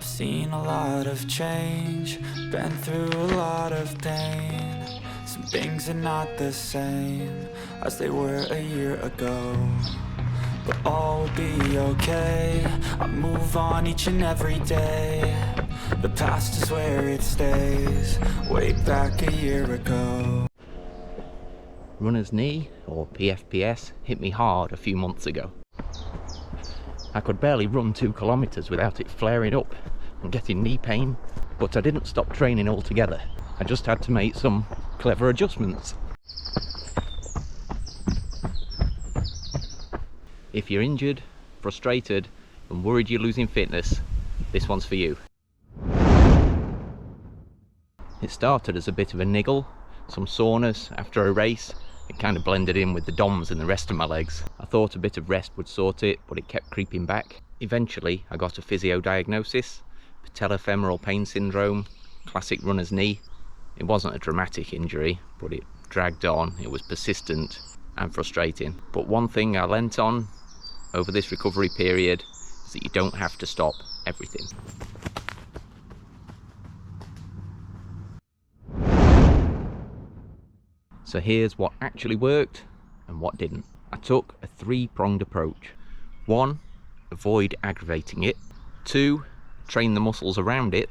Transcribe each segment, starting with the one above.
I've seen a lot of change, been through a lot of pain. Some things are not the same as they were a year ago, but all will be okay. I move on each and every day. The past is where it stays, way back a year ago. Runner's knee, or PFPS, hit me hard a few months ago. I could barely run 2 kilometers without it flaring up and getting knee pain, but I didn't stop training altogether. I just had to make some clever adjustments. If you're injured, frustrated, and worried you're losing fitness, this one's for you. It started as a bit of a niggle, some soreness after a race. It kind of blended in with the DOMs and the rest of my legs. I thought a bit of rest would sort it, but it kept creeping back. Eventually, I got a physio diagnosis, patellofemoral pain syndrome, classic runner's knee. It wasn't a dramatic injury, but it dragged on. It was persistent and frustrating. But one thing I leant on over this recovery period is that you don't have to stop everything. So here's what actually worked and what didn't. I took a 3-pronged approach. 1, avoid aggravating it. 2, train the muscles around it.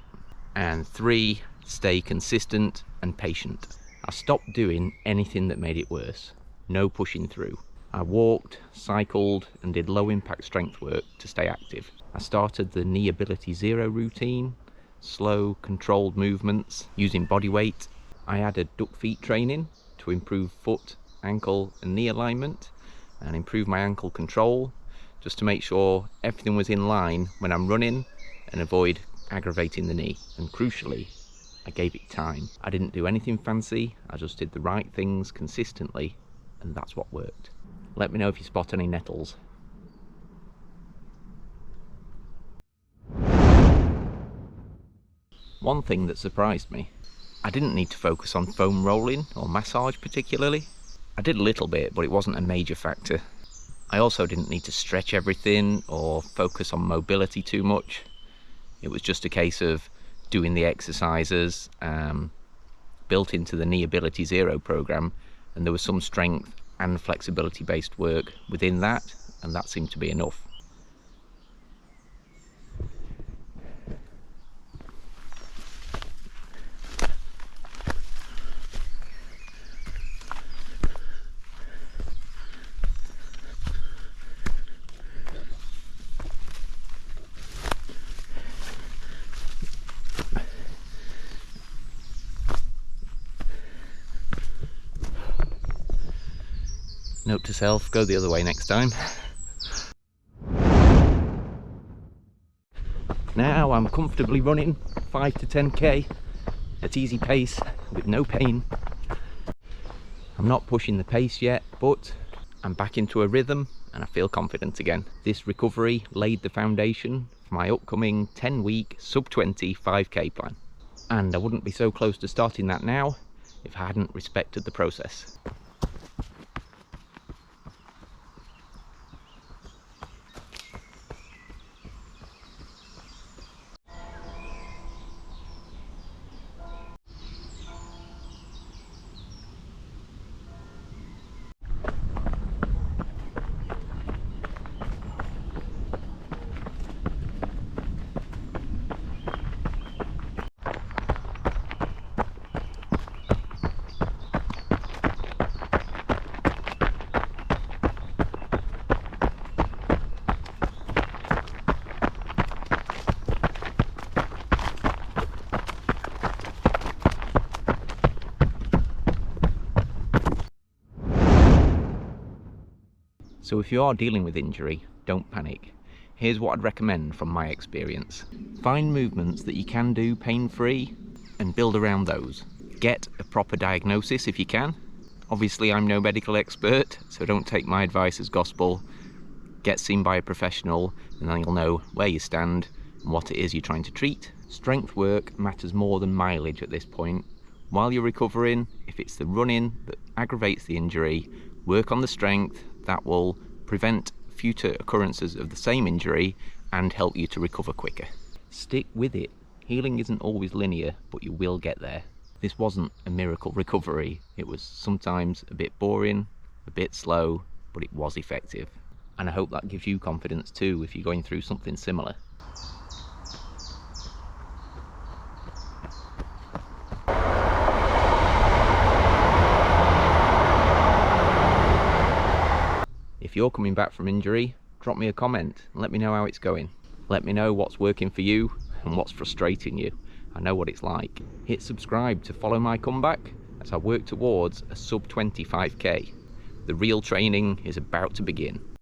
And 3, stay consistent and patient. I stopped doing anything that made it worse. No pushing through. I walked, cycled, and did low impact strength work to stay active. I started the Knee Ability Zero routine, slow, controlled movements using body weight. I added duck feet training to improve foot, ankle and knee alignment and improve my ankle control, just to make sure everything was in line when I'm running and avoid aggravating the knee. And crucially, I gave it time. I didn't do anything fancy, I just did the right things consistently, and that's what worked. Let me know if you spot any nettles. One thing that surprised me, I didn't need to focus on foam rolling or massage particularly. I did a little bit, but it wasn't a major factor. I also didn't need to stretch everything or focus on mobility too much. It was just a case of doing the exercises built into the Knee Ability Zero program, and there was some strength and flexibility based work within that, and that seemed to be enough. Note to self, go the other way next time. Now I'm comfortably running 5 to 10k at easy pace with no pain. I'm not pushing the pace yet, but I'm back into a rhythm and I feel confident again. This recovery laid the foundation for my upcoming 10-week sub-20 5k plan. And I wouldn't be so close to starting that now if I hadn't respected the process. So if you are dealing with injury, don't panic. Here's what I'd recommend from my experience. Find movements that you can do pain-free and build around those. Get a proper diagnosis if you can. Obviously I'm no medical expert, so don't take my advice as gospel. Get seen by a professional and then you'll know where you stand and what it is you're trying to treat. Strength work matters more than mileage at this point. While you're recovering, if it's the running that aggravates the injury, work on the strength. That will prevent future occurrences of the same injury and help you to recover quicker. Stick with it. Healing isn't always linear, but you will get there. This wasn't a miracle recovery. It was sometimes a bit boring, a bit slow, but it was effective. And I hope that gives you confidence too if you're going through something similar. If you're coming back from injury, drop me a comment and let me know how it's going. Let me know what's working for you and what's frustrating you. I know what it's like. Hit subscribe to follow my comeback as I work towards a sub 25k. The real training is about to begin.